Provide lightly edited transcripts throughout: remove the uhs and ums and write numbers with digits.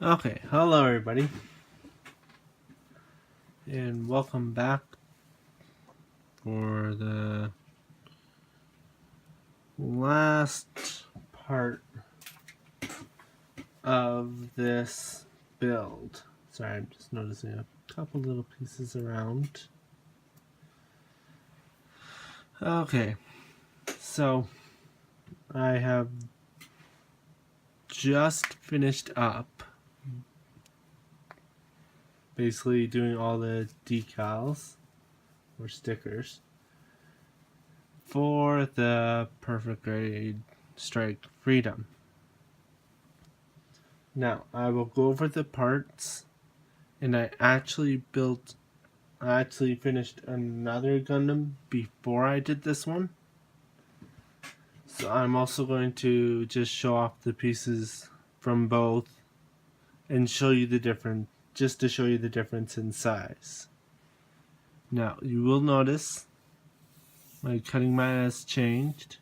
Okay, hello everybody, and welcome back for the last part of this build. Sorry, I'm just noticing a couple little pieces around. Okay, so I have just finished up basically doing all the decals or stickers for the Perfect Grade Strike Freedom. Now, I will go over the parts, and I actually finished another Gundam before I did this one. So I'm also going to just show off the pieces from both and show you the difference, just to show you the difference in size. Now, you will notice my cutting mat has changed.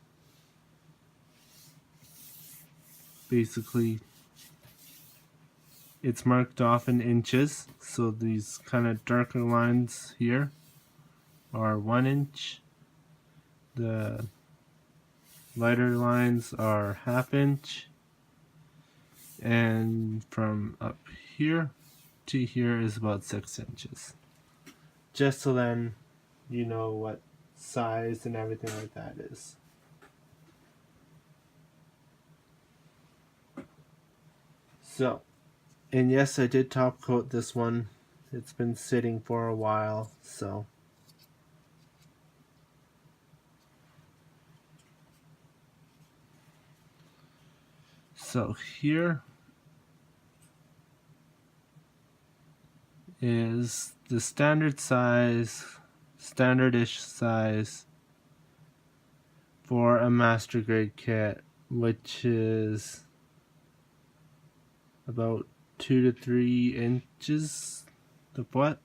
Basically, it's marked off in inches, so these kind of darker lines here are 1 inch. The lighter lines are 1/2 inch, and from up here to here is about 6 inches. Just so then you know what size and everything like that is. So, and yes, I did top coat this one. It's been sitting for a while, so here is the standard size, standardish size for a master grade kit, which is about 2 to 3 inches the foot.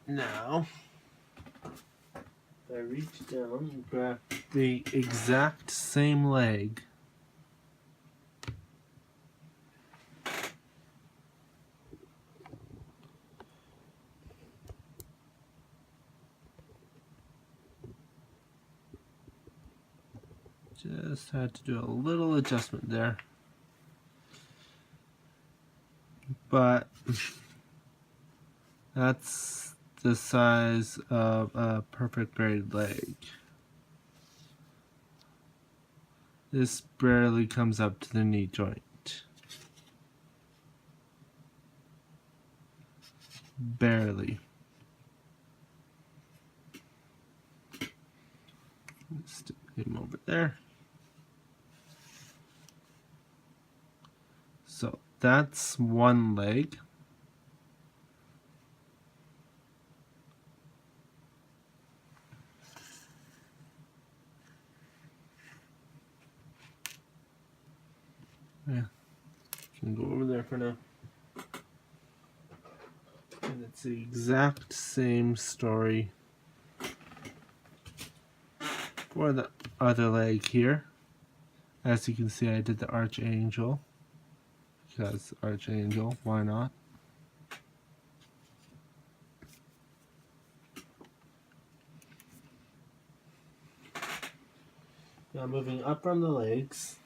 Now, if I reach down and grab the exact same leg, just had to do a little adjustment there, but that's the size of a perfect grade leg. This barely comes up to the knee joint. Barely. Stick him over there. So that's one leg. Yeah, can go over there for now. And it's the exact same story for the other leg here. As you can see, I did the Archangel, because Archangel, why not? Now moving up from the legs,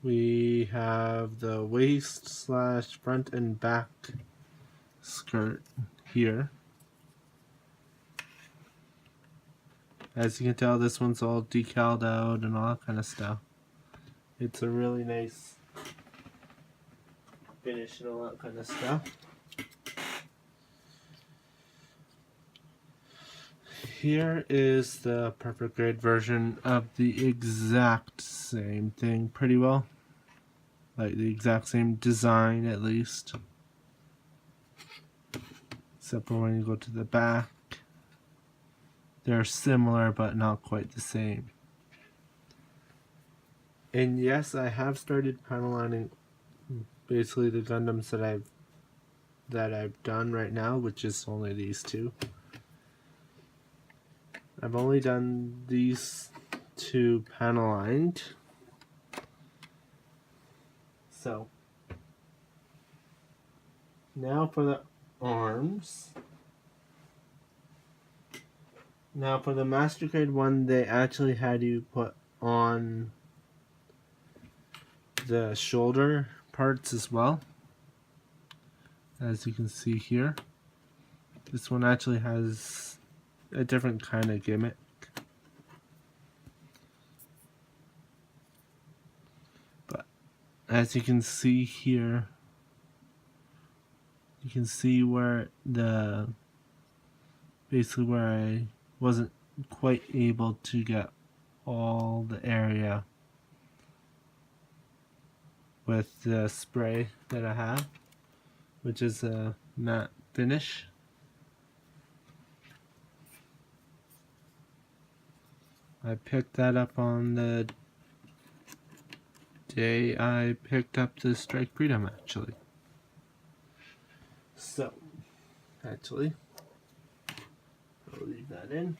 we have the waist / front and back skirt here. As you can tell, this one's all decaled out and all that kind of stuff. It's a really nice finish and all that kind of stuff. Here is the perfect grade version of the exact same thing, pretty well. Like the exact same design, at least. Except for when you go to the back. They're similar, but not quite the same. And yes, I have started panel lining basically the Gundams that I've done right now, which is only these two. I've only done these two panel lined. So now for the arms. Now for the Master Grade one, they actually had you put on the shoulder parts as well. As you can see here, this one actually has a different kind of gimmick. But as you can see here, you can see where basically where I wasn't quite able to get all the area with the spray that I have, which is a matte finish. I picked that up on the day I picked up the Strike Freedom, actually. So, actually, I'll leave that in.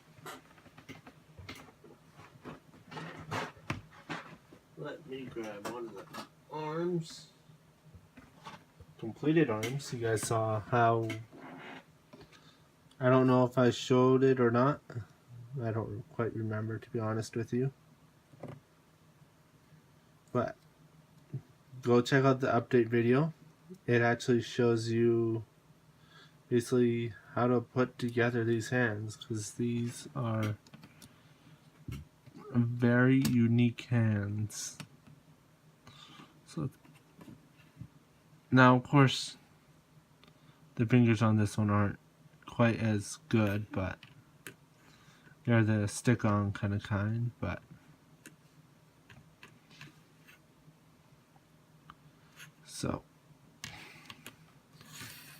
Let me grab one of the arms. Completed arms. You guys saw how, I don't know if I showed it or not. I don't quite remember, to be honest with you. But go check out the update video. It actually shows you basically how to put together these hands, because these are very unique hands. So now, of course, the fingers on this one aren't quite as good, but they're the stick-on kind, but so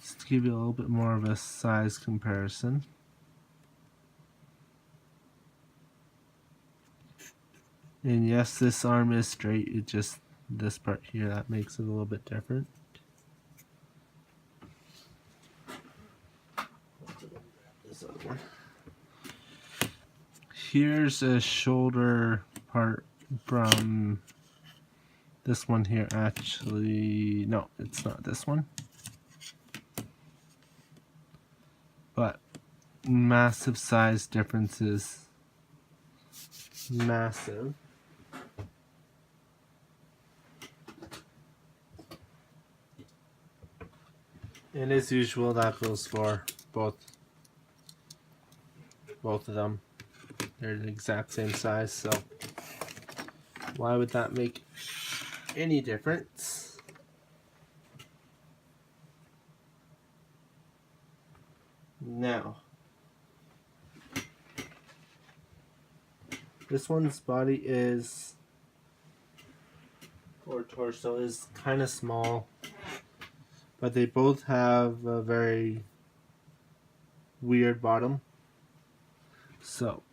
just to give you a little bit more of a size comparison. And yes, this arm is straight, it just this part here that makes it a little bit different. This other one. Here's a shoulder part from this one here. Actually, no, it's not this one. But massive size differences. Massive. And as usual, that goes for both of them. They're the exact same size, so why would that make any difference? Now, this one's body is, or torso is kind of small, but they both have a very weird bottom. So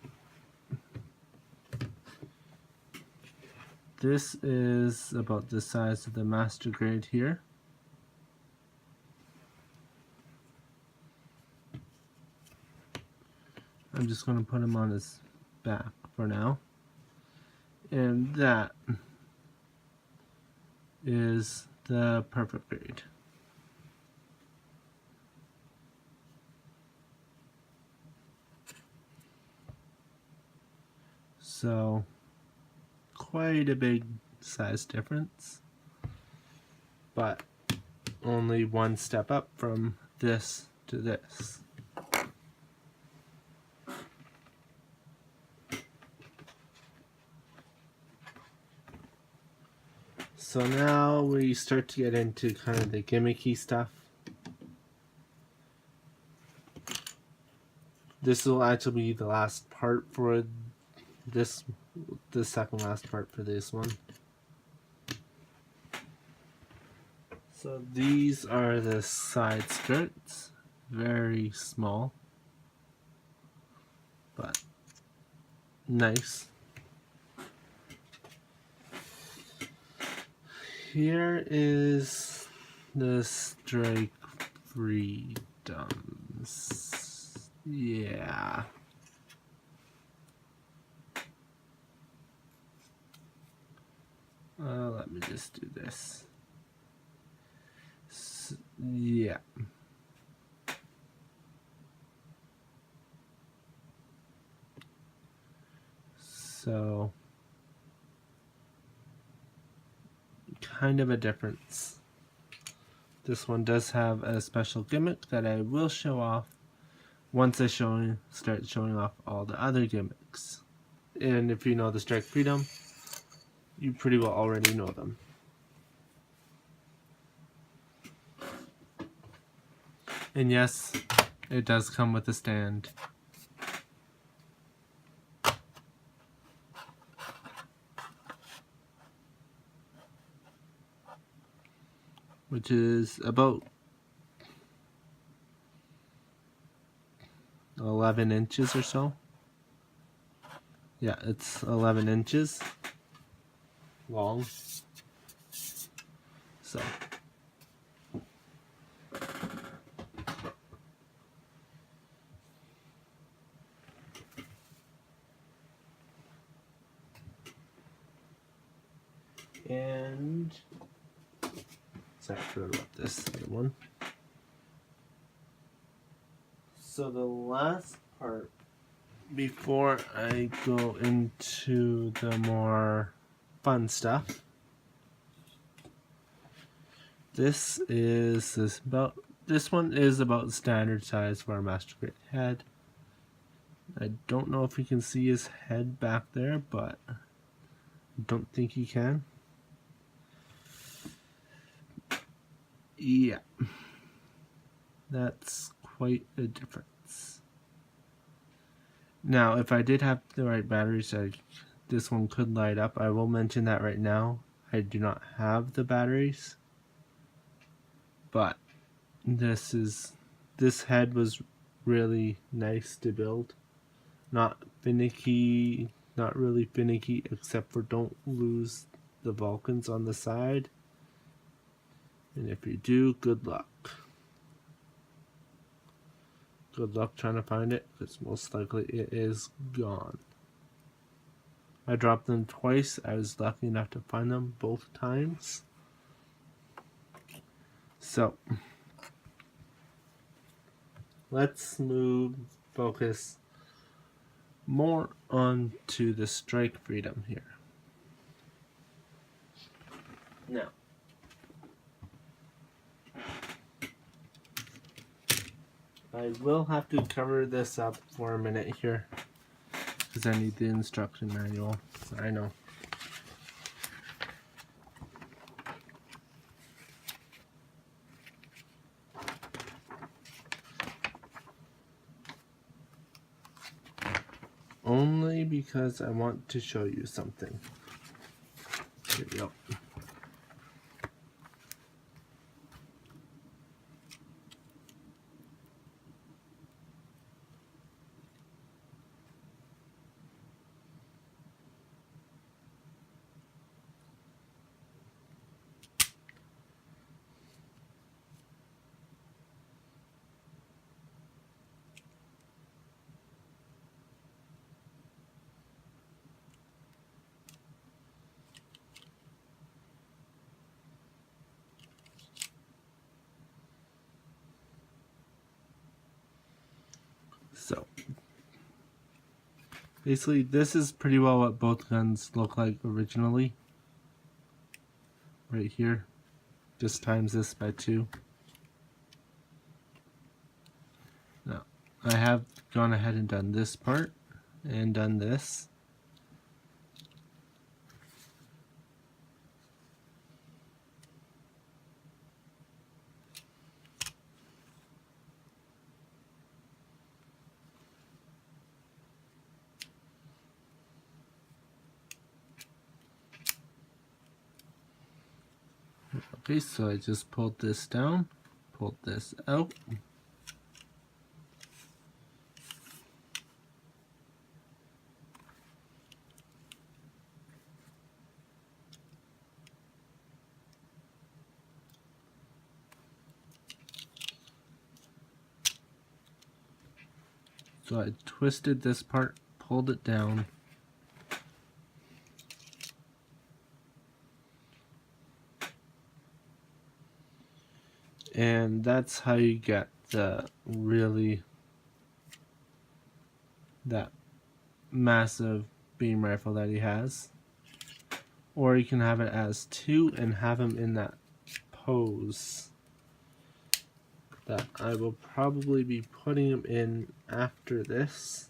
this is about the size of the Master Grade here. I'm just going to put him on his back for now. And that is the perfect grade. So quite a big size difference, but only one step up from this to this. So now we start to get into kind of the gimmicky stuff. This will actually be the last part for this, the second last part for this one. So these are the side skirts, very small, but nice. Here is the Strike Freedoms. Yeah. let me just do this. Yeah. So, kind of a difference. This one does have a special gimmick that I will show off once I start showing off all the other gimmicks. And if you know the Strike Freedom, you pretty well already know them. And yes, it does come with a stand. Which is about 11 inches or so. Yeah, it's 11 inches long. So. And sorry, I forgot about this other one. So the last part, before I go into the more fun stuff, this one is about standard size for a Master Grade head. I don't know if you can see his head back there, but I don't think you can. Yeah, that's quite a difference. Now, if I did have the right batteries, this one could light up. I will mention that right now. I do not have the batteries, but this head was really nice to build. Not finicky, not really finicky, except for don't lose the Vulcans on the side. And if you do, good luck. Good luck trying to find it, because most likely it is gone. I dropped them twice. I was lucky enough to find them both times. So, let's focus more onto the Strike Freedom here. Now, I will have to cover this up for a minute here, because I need the instruction manual. I know. Only because I want to show you something. Here we go. So, basically, this is pretty well what both guns look like originally. Right here. Just times this by 2. Now, I have gone ahead and done this part, and done this. Okay, so I just pulled this down, pulled this out. So I twisted this part, pulled it down, And that's how you get the really that massive beam rifle that he has. Or you can have it as 2 and have him in that pose that I will probably be putting him in after this.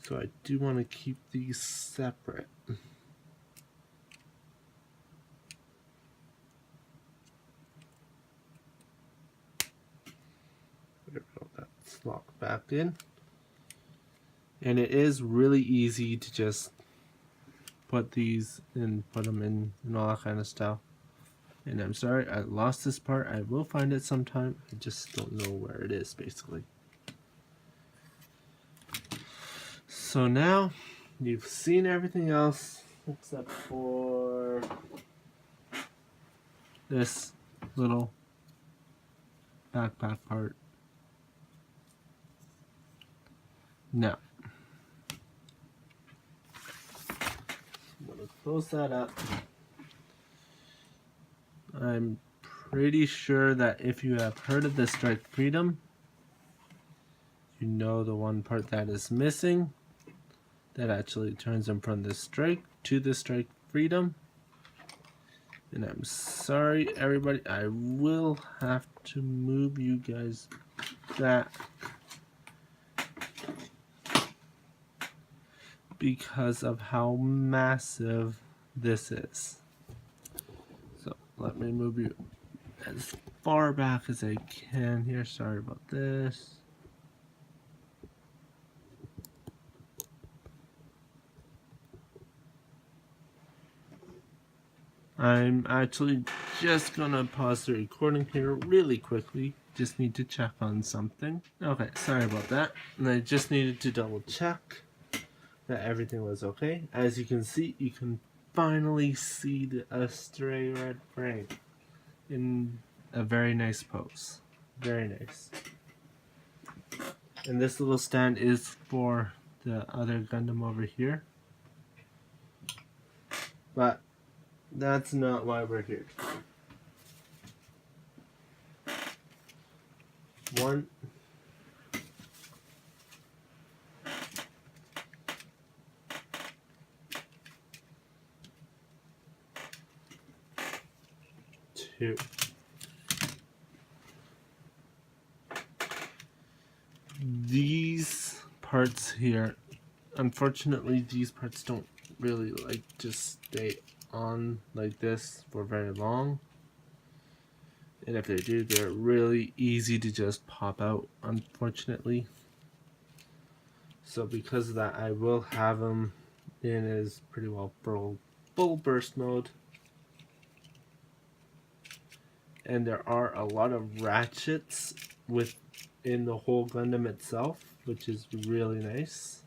So I do want to keep these separate. There we go, that's locked back in. And it is really easy to just put these and put them in and all that kind of stuff. And I'm sorry I lost this part. I will find it sometime. I just don't know where it is basically. So now you've seen everything else except for this little backpack part. Now, I'm going to close that up. I'm pretty sure that if you have heard of the Strike Freedom, you know the one part that is missing that actually turns him from the Strike to the Strike Freedom. And I'm sorry everybody, I will have to move you guys back because of how massive this is. So let me move you as far back as I can here. Sorry about this. I'm actually just gonna pause the recording here really quickly. Just need to check on something. Okay, sorry about that. And I just needed to double check that everything was okay. As you can see, you can finally see the stray red frame in a very nice pose. Very nice. And this little stand is for the other Gundam over here. But that's not why we're here. 1, 2. These parts here, unfortunately, these parts don't really like to stay on like this for very long. And if they do, they're really easy to just pop out, unfortunately. So because of that, I will have them in as pretty well full burst mode. And there are a lot of ratchets within the whole Gundam itself, which is really nice.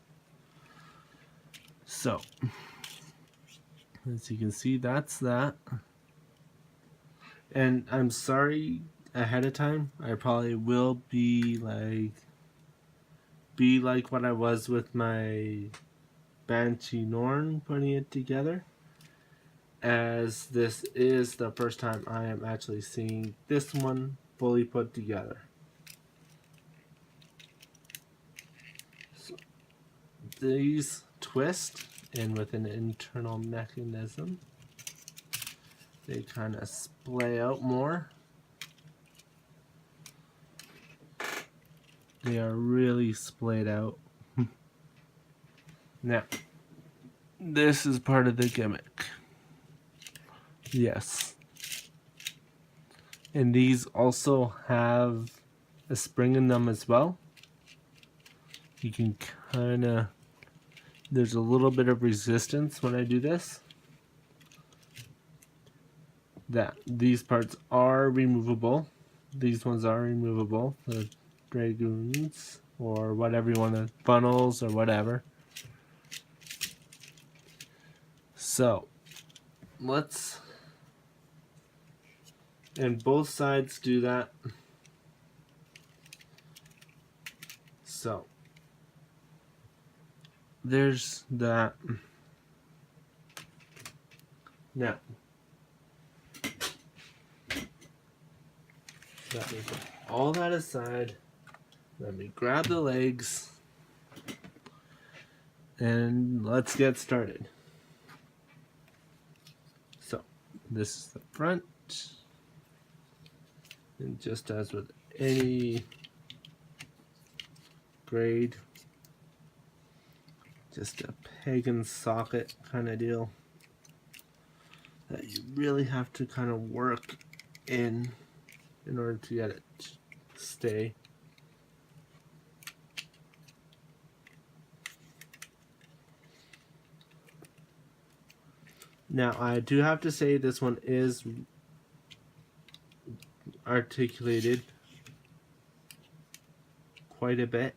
So, as you can see, that's that. And I'm sorry ahead of time. I probably will be like what I was with my Banshee Norn putting it together, as this is the first time I am actually seeing this one fully put together. So these twist, and with an internal mechanism, they kind of splay out more. They are really splayed out. Now, this is part of the gimmick. Yes. And these also have a spring in them as well. You can kind of, there's a little bit of resistance when I do this. That these parts are removable. These ones are removable. The Dragoons, or whatever you want to, funnels or whatever. So let's, and both sides do that. So there's that. Now Let me put all that aside. Let me grab the legs. And let's get started. So, this is the front. And just as with any grade, just a peg and socket kind of deal that you really have to kind of work in order to get it to stay. Now, I do have to say this one is articulated quite a bit.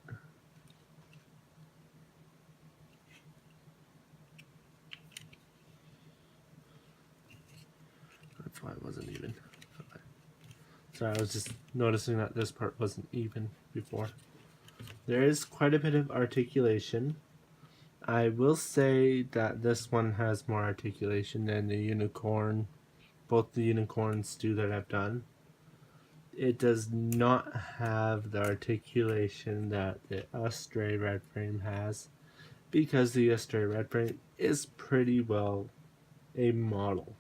That's why it wasn't even. Sorry, I was just noticing that this part wasn't even before. There is quite a bit of articulation. I will say that this one has more articulation than the unicorn. Both the unicorns do that I've done. It does not have the articulation that the Astray Red Frame has, because the Astray Red Frame is pretty well a model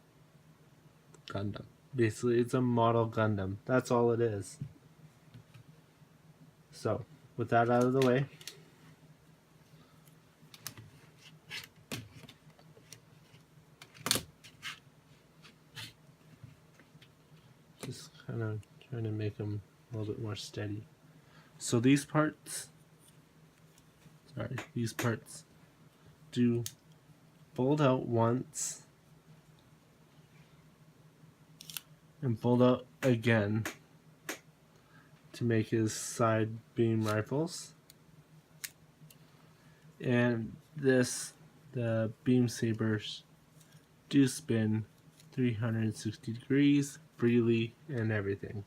Gundam. Basically, it's a model Gundam. That's all it is. So, with that out of the way, just kind of trying to make them a little bit more steady. So these parts do fold out once and fold out again to make his side beam rifles. And the beam sabers do spin 360 degrees freely and everything.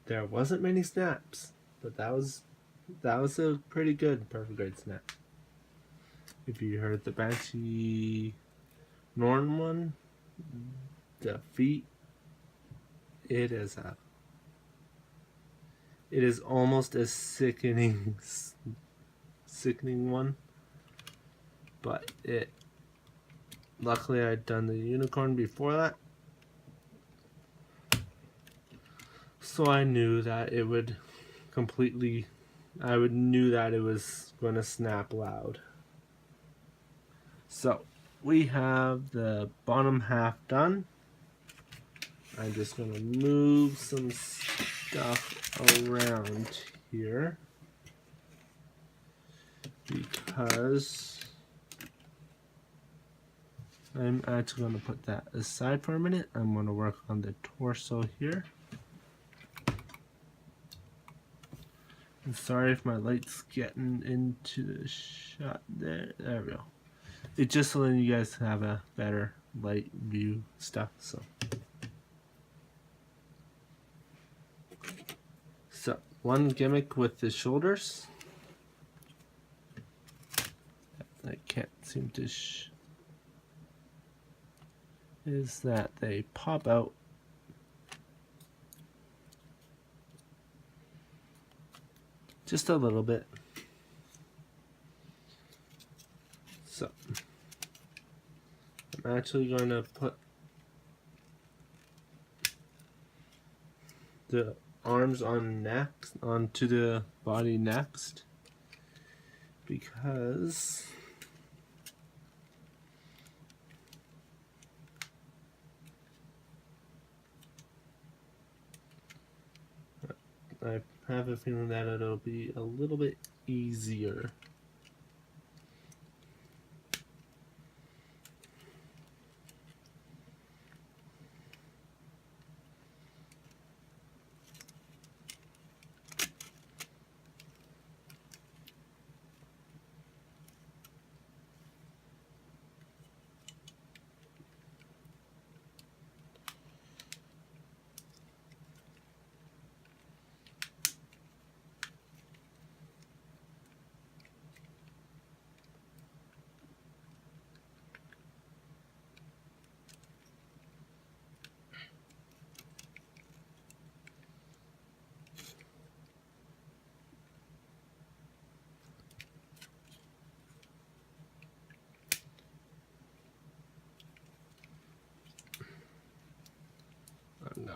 There wasn't many snaps, but that was a pretty good perfect grade snap. If you heard the Banshee Norn one, the feet, it is almost a sickening one, but luckily I'd done the unicorn before that, so I knew that it would knew that it was going to snap loud. So we have the bottom half done. I'm just going to move some stuff around here because I'm actually going to put that aside for a minute. I'm going to work on the torso here. I'm sorry if my light's getting into the shot there. There we go. It's just so that you guys have a better light view stuff. So one gimmick with the shoulders. I can't seem to is that they pop out just a little bit. So I'm actually going to put the arms onto the body next, because I have a feeling that it'll be a little bit easier.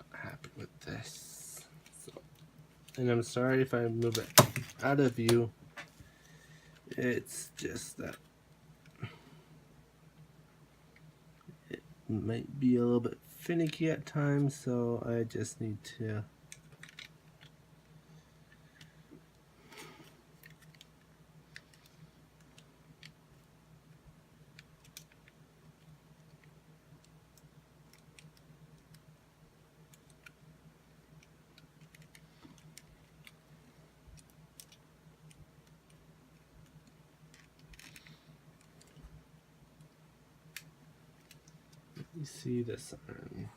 not happy with this. So, and I'm sorry if I move it out of view. It's just that it might be a little bit finicky at times, so I just need to see this arm.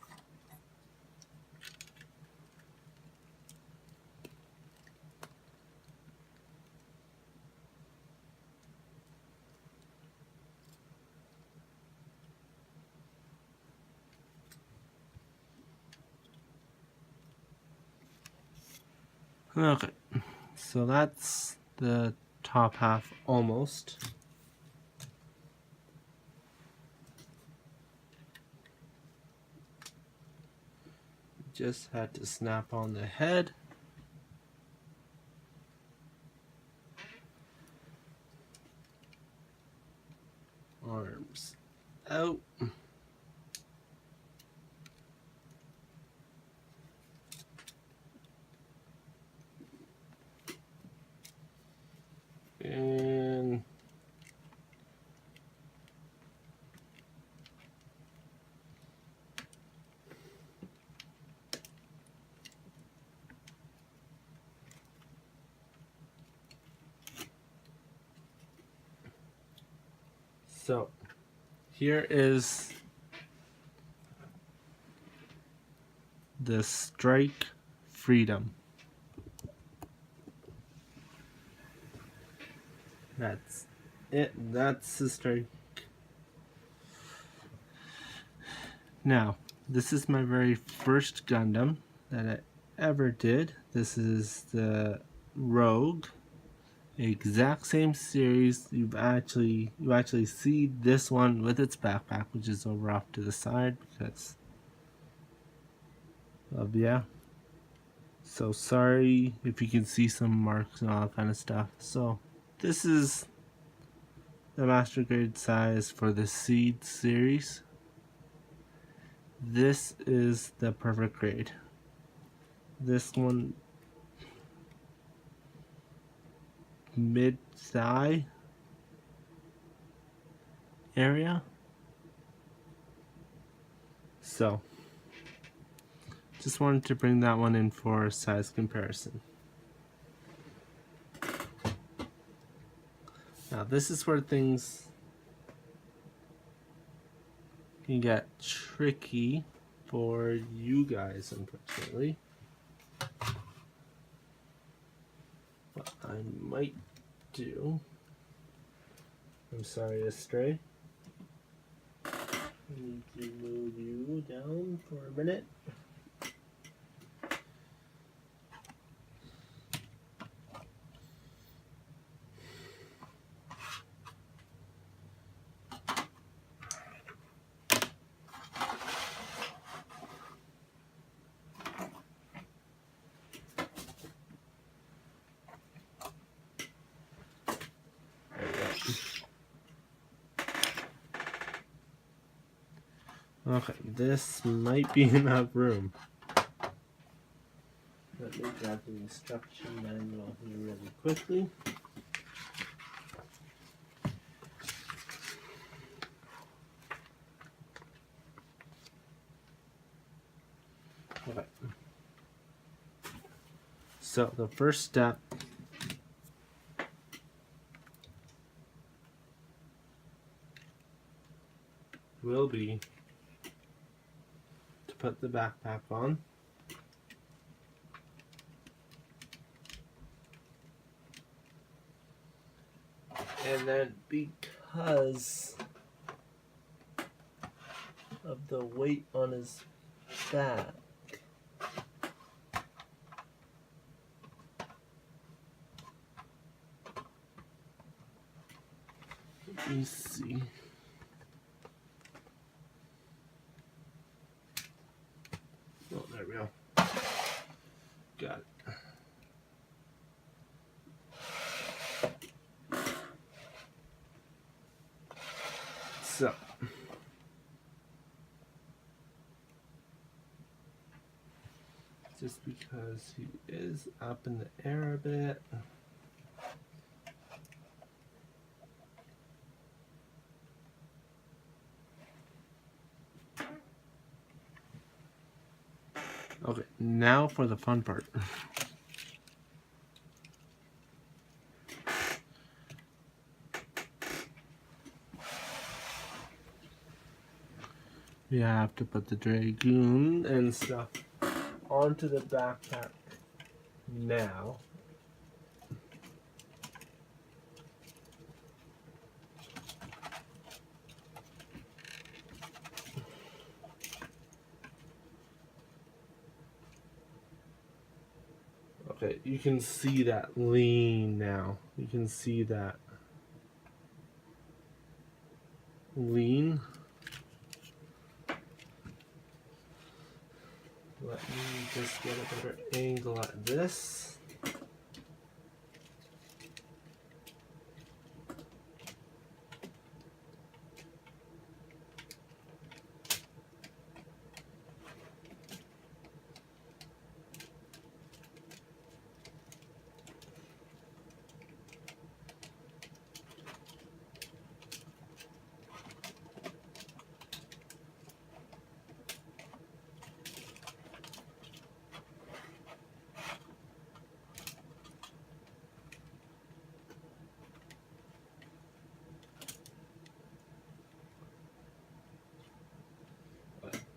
Okay, so that's the top half almost. Just had to snap on the head. Arms out. And so here is the Strike Freedom. That's it. That's the Strike. Now, this is my very first Gundam that I ever did. This is the Rogue. Exact same series. You actually see this one with its backpack, which is over off to the side because of So sorry if you can see some marks and all that kind of stuff. So this is the master grade size for the Seed series. This is the perfect grade. This one mid-thigh area. So just wanted to bring that one in for size comparison. Now this is where things can get tricky for you guys, unfortunately. What I might do, I'm sorry to stray. I need to move you down for a minute. Okay, this might be enough room. Let me grab the instruction manual here really quickly. Okay. So the first step will be to put the backpack on. And then because of the weight on his back, let me see. Oh, there we go. got it. So, just because he is up in the air a bit. Okay, now for the fun part. We have to put the Dragoon and stuff onto the backpack now. Okay, you can see that lean now. You can see that lean. Let me just get a better angle at this.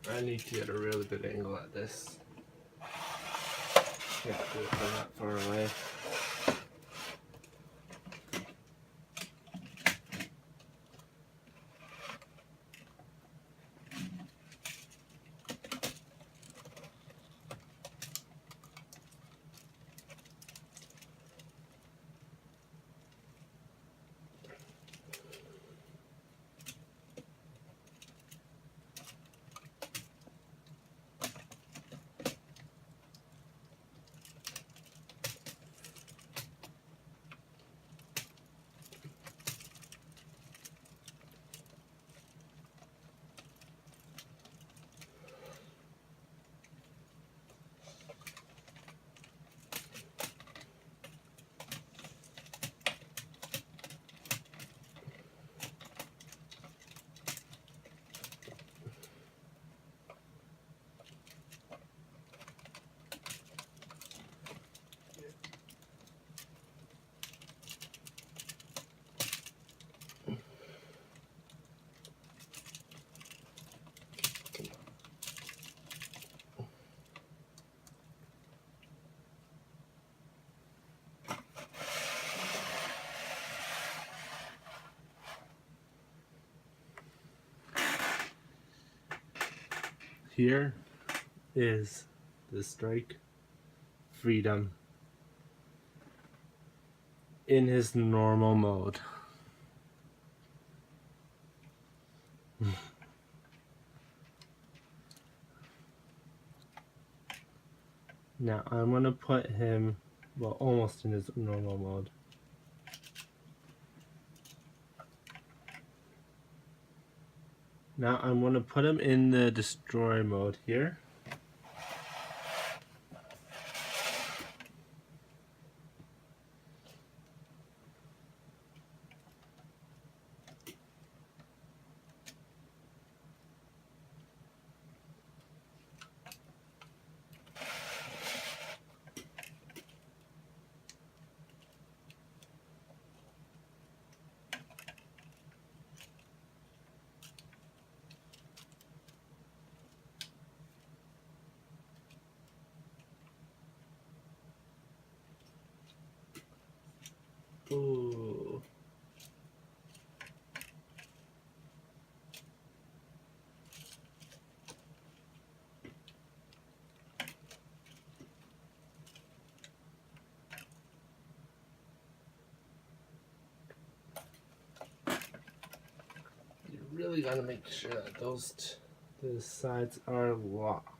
I need to get a really good angle at this. Can't do it from that far away. Here is the Strike Freedom in his normal mode. Now I'm going to put him, well, almost in his normal mode. Now I'm going to put him in the destroy mode here. Ooh. You really gotta make sure that those the sides are locked.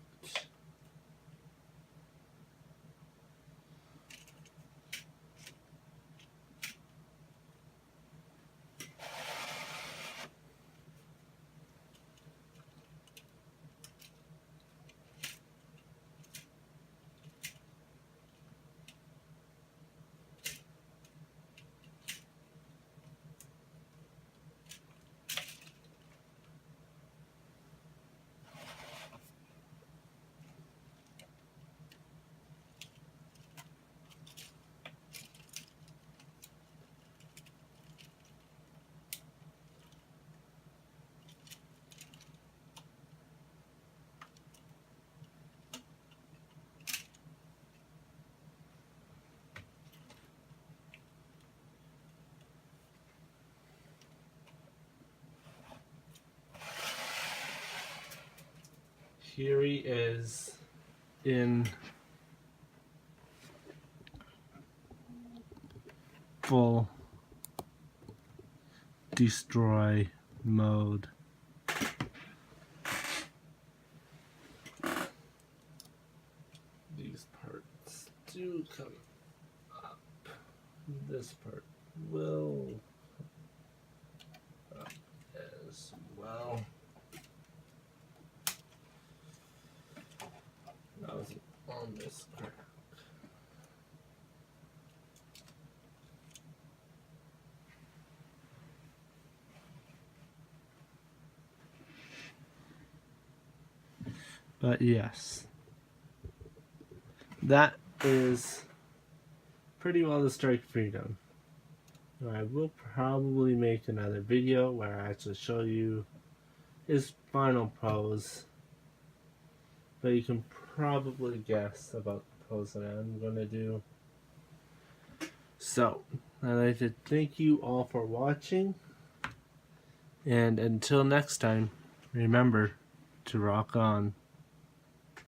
Here he is in full destroy mode. These parts do come up. This part will come up as well. That was on this crack. But yes, that is pretty well the Strike Freedom. I will probably make another video where I actually show you his final pose, but you can probably guess about the pose that I'm going to do. So, I'd like to thank you all for watching, and until next time, remember to rock on.